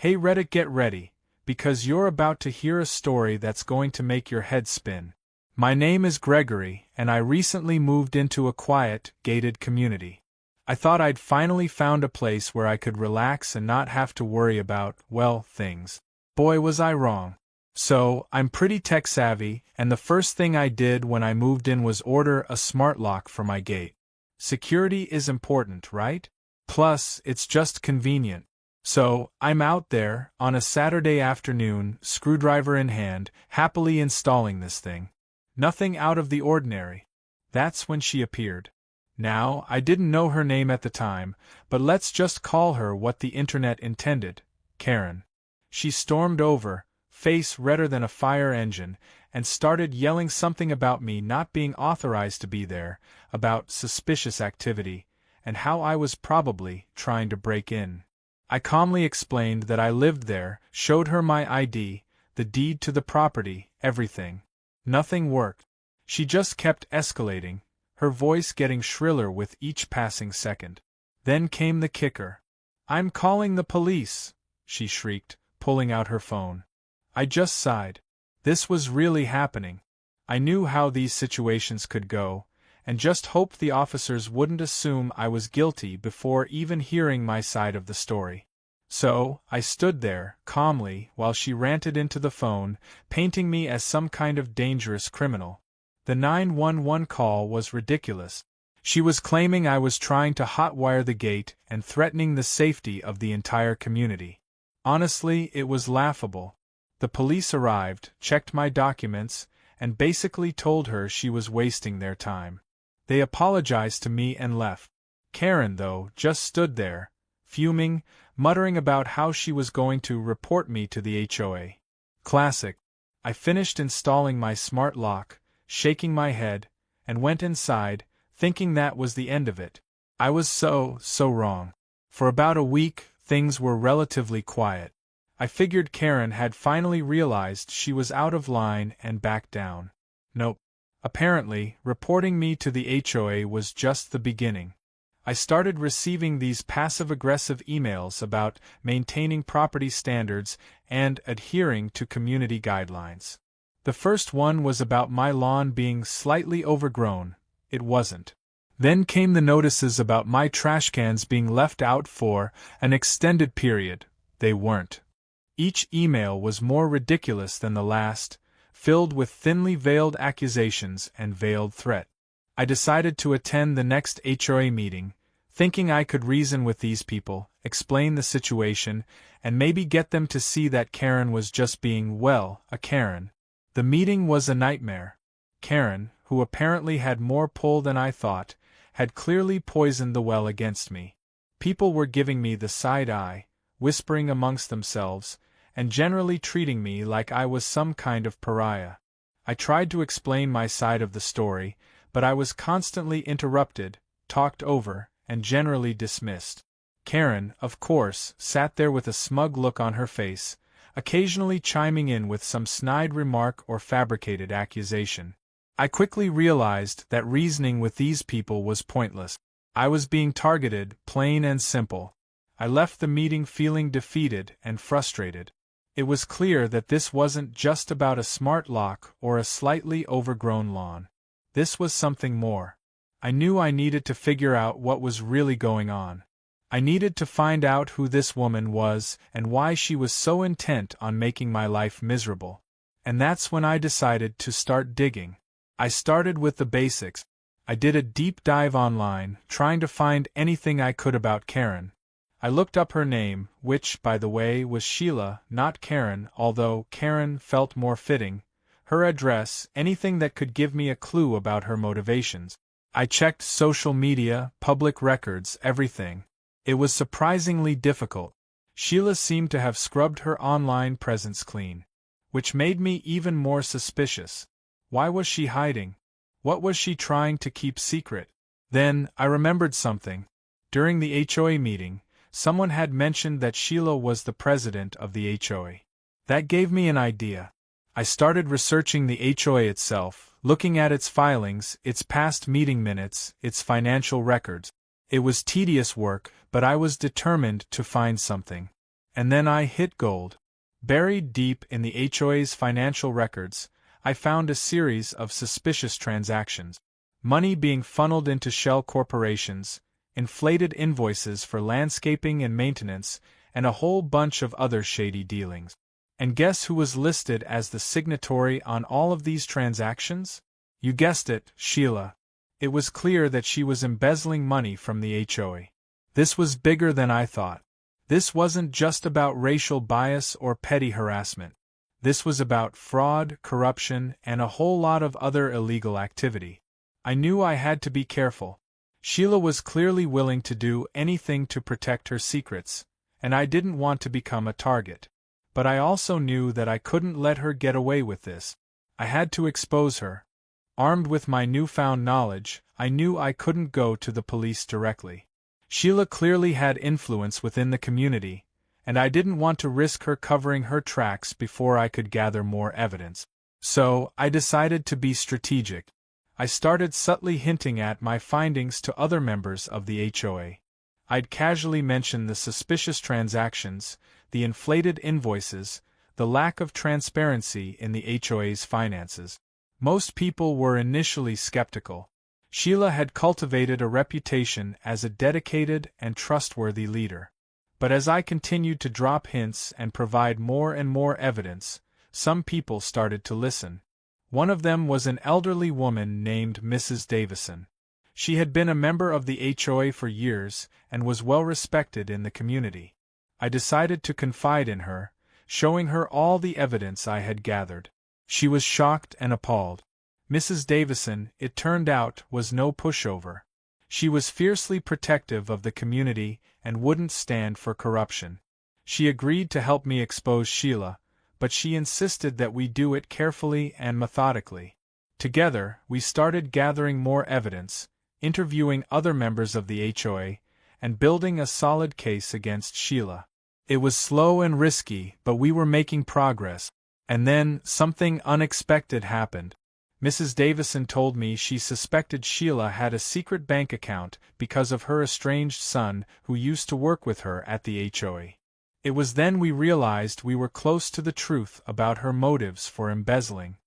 Hey Reddit, get ready, because you're about to hear a story that's going to make your head spin. My name is Gregory, and I recently moved into a quiet, gated community. I thought I'd finally found a place where I could relax and not have to worry about, well, things. Boy, was I wrong. So, I'm pretty tech-savvy, and the first thing I did when I moved in was order a smart lock for my gate. Security is important, right? Plus, it's just convenient. So, I'm out there, on a Saturday afternoon, screwdriver in hand, happily installing this thing. Nothing out of the ordinary. That's when she appeared. Now, I didn't know her name at the time, but let's just call her what the internet intended, Karen. She stormed over, face redder than a fire engine, and started yelling something about me not being authorized to be there, about suspicious activity, and how I was probably trying to break in. I calmly explained that I lived there, showed her my ID, the deed to the property, everything. Nothing worked. She just kept escalating, her voice getting shriller with each passing second. Then came the kicker. "I'm calling the police," she shrieked, pulling out her phone. I just sighed. This was really happening. I knew how these situations could go, and just hoped the officers wouldn't assume I was guilty before even hearing my side of the story. So, I stood there, calmly, while she ranted into the phone, painting me as some kind of dangerous criminal. The 911 call was ridiculous. She was claiming I was trying to hotwire the gate and threatening the safety of the entire community. Honestly, it was laughable. The police arrived, checked my documents, and basically told her she was wasting their time. They apologized to me and left. Karen, though, just stood there, fuming, muttering about how she was going to report me to the HOA. Classic. I finished installing my smart lock, shaking my head, and went inside, thinking that was the end of it. I was so wrong. For about a week, things were relatively quiet. I figured Karen had finally realized she was out of line and backed down. Nope. Apparently, reporting me to the HOA was just the beginning. I started receiving these passive-aggressive emails about maintaining property standards and adhering to community guidelines. The first one was about my lawn being slightly overgrown. It wasn't. Then came the notices about my trash cans being left out for an extended period. They weren't. Each email was more ridiculous than the last, filled with thinly veiled accusations and veiled threat. I decided to attend the next HOA meeting, thinking I could reason with these people, explain the situation, and maybe get them to see that Karen was just being, well, a Karen. The meeting was a nightmare. Karen, who apparently had more pull than I thought, had clearly poisoned the well against me. People were giving me the side eye, whispering amongst themselves, and generally treating me like I was some kind of pariah. I tried to explain my side of the story, but I was constantly interrupted, talked over, and generally dismissed. Karen, of course, sat there with a smug look on her face, occasionally chiming in with some snide remark or fabricated accusation. I quickly realized that reasoning with these people was pointless. I was being targeted, plain and simple. I left the meeting feeling defeated and frustrated. It was clear that this wasn't just about a smart lock or a slightly overgrown lawn. This was something more. I knew I needed to figure out what was really going on. I needed to find out who this woman was and why she was so intent on making my life miserable. And that's when I decided to start digging. I started with the basics. I did a deep dive online, trying to find anything I could about Karen. I looked up her name, which, by the way, was Sheila, not Karen, although Karen felt more fitting, her address, anything that could give me a clue about her motivations. I checked social media, public records, everything. It was surprisingly difficult. Sheila seemed to have scrubbed her online presence clean, which made me even more suspicious. Why was she hiding? What was she trying to keep secret? Then, I remembered something. During the HOA meeting, someone had mentioned that Sheila was the president of the HOA. That gave me an idea. I started researching the HOA itself, looking at its filings, its past meeting minutes, its financial records. It was tedious work, but I was determined to find something. And then I hit gold. Buried deep in the HOA's financial records, I found a series of suspicious transactions. Money being funneled into shell corporations, inflated invoices for landscaping and maintenance, and a whole bunch of other shady dealings. And guess who was listed as the signatory on all of these transactions? You guessed it, Sheila. It was clear that she was embezzling money from the HOA. This was bigger than I thought. This wasn't just about racial bias or petty harassment. This was about fraud, corruption, and a whole lot of other illegal activity. I knew I had to be careful. Sheila was clearly willing to do anything to protect her secrets, and I didn't want to become a target. But I also knew that I couldn't let her get away with this. I had to expose her. Armed with my newfound knowledge, I knew I couldn't go to the police directly. Sheila clearly had influence within the community, and I didn't want to risk her covering her tracks before I could gather more evidence. So, I decided to be strategic. I started subtly hinting at my findings to other members of the HOA. I'd casually mention the suspicious transactions, the inflated invoices, the lack of transparency in the HOA's finances. Most people were initially skeptical. Sheila had cultivated a reputation as a dedicated and trustworthy leader. But as I continued to drop hints and provide more and more evidence, some people started to listen. One of them was an elderly woman named Mrs. Davison. She had been a member of the HOA for years and was well respected in the community. I decided to confide in her, showing her all the evidence I had gathered. She was shocked and appalled. Mrs. Davison, it turned out, was no pushover. She was fiercely protective of the community and wouldn't stand for corruption. She agreed to help me expose Sheila, but she insisted that we do it carefully and methodically. Together, we started gathering more evidence, interviewing other members of the HOA, and building a solid case against Sheila. It was slow and risky, but we were making progress. And then, something unexpected happened. Mrs. Davison told me she suspected Sheila had a secret bank account because of her estranged son who used to work with her at the HOA. It was then we realized we were close to the truth about her motives for embezzling.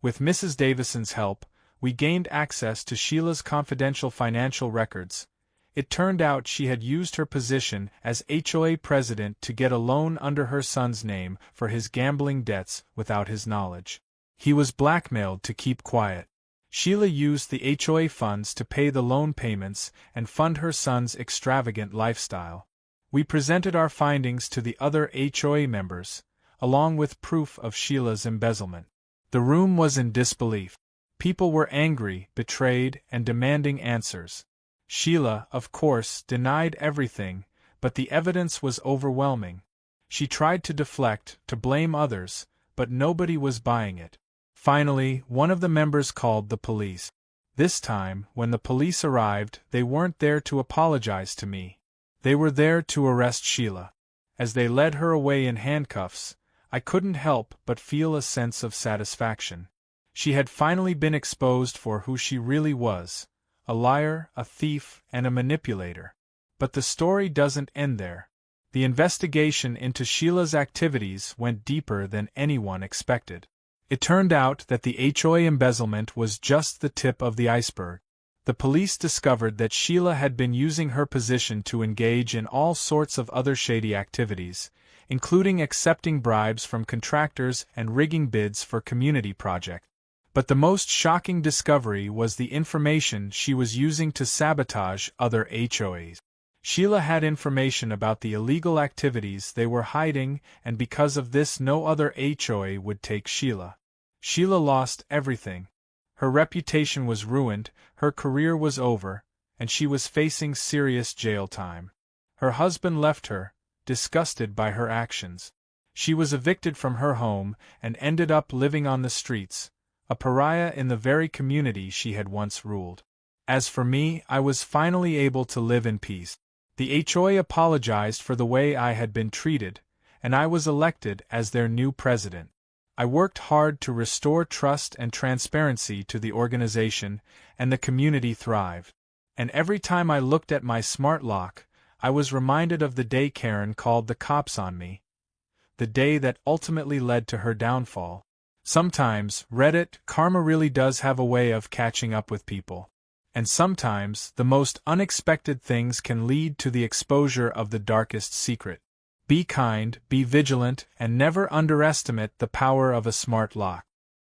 With Mrs. Davison's help, we gained access to Sheila's confidential financial records. It turned out she had used her position as HOA president to get a loan under her son's name for his gambling debts without his knowledge. He was blackmailed to keep quiet. Sheila used the HOA funds to pay the loan payments and fund her son's extravagant lifestyle. We presented our findings to the other HOA members, along with proof of Sheila's embezzlement. The room was in disbelief. People were angry, betrayed, and demanding answers. Sheila, of course, denied everything, but the evidence was overwhelming. She tried to deflect, to blame others, but nobody was buying it. Finally, one of the members called the police. This time, when the police arrived, they weren't there to apologize to me. They were there to arrest Sheila. As they led her away in handcuffs, I couldn't help but feel a sense of satisfaction. She had finally been exposed for who she really was, a liar, a thief, and a manipulator. But the story doesn't end there. The investigation into Sheila's activities went deeper than anyone expected. It turned out that the HOA embezzlement was just the tip of the iceberg. The police discovered that Sheila had been using her position to engage in all sorts of other shady activities, including accepting bribes from contractors and rigging bids for community projects. But the most shocking discovery was the information she was using to sabotage other HOAs. Sheila had information about the illegal activities they were hiding, and because of this no other HOA would take Sheila. Sheila lost everything. Her reputation was ruined, her career was over, and she was facing serious jail time. Her husband left her, disgusted by her actions. She was evicted from her home and ended up living on the streets, a pariah in the very community she had once ruled. As for me, I was finally able to live in peace. The HOA apologized for the way I had been treated, and I was elected as their new president. I worked hard to restore trust and transparency to the organization, and the community thrived. And every time I looked at my smart lock, I was reminded of the day Karen called the cops on me. The day that ultimately led to her downfall. Sometimes, Reddit, karma really does have a way of catching up with people. And sometimes, the most unexpected things can lead to the exposure of the darkest secret. Be kind, be vigilant, and never underestimate the power of a smart lock.